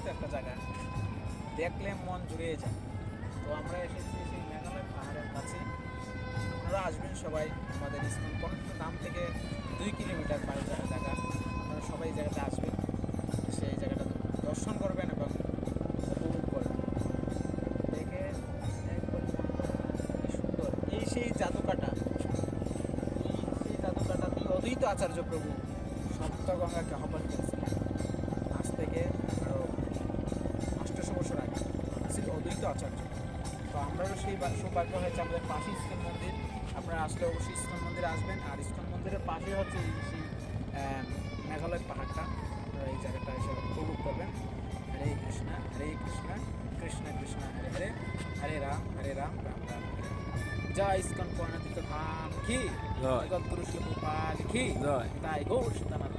অপরিচিত একটা জায়গা, দেখলে মন জুড়িয়ে যায়। তো আমরা এসেছি সেই মেঘালয় পাহাড়ের কাছে। আপনারা আসবেন সবাই, আমাদের ইসকন কর্নার নাম থেকে 2 কিলোমিটার বাইরে জায়গা। আপনারা সবাই এই জায়গাতে আসবেন, সেই জায়গাটা দর্শন করবেন এবং উপভোগ করবেন। দেখে একবার কি সুন্দর। এই সেই জাদুকাটা, সেই জাদুকাটা দিয়ে অদ্বৈত আচার্য প্রভু সপ্তগঙ্গাকে আহ্বান করেছিলেন। আজ থেকে আরও 800 বছর আগে ছিল অদ্বৈত আচার্য। তো আমরাও সেই সৌভাগ্য হয়েছে, আমাদের পাশে ইসকন মন্দির। আপনারা আসলে অবশ্যই ইসকন মন্দিরে আসবেন। আর ইসকন মন্দিরের পাশে হচ্ছে সেই মেঘালয় পাহাড়টা। আপনারা এই জায়গাটা এসে উপভোগ করবেন। হরে কৃষ্ণ কৃষ্ণ কৃষ্ণ হরে হরে, হরে রাম রাম রাম হরে হরে। জয় ইসকন কর্ণাতীত ধাম কি, জগৎগুরু শিল গোপাল কি জয়, তাই গৌর সীতানাথ।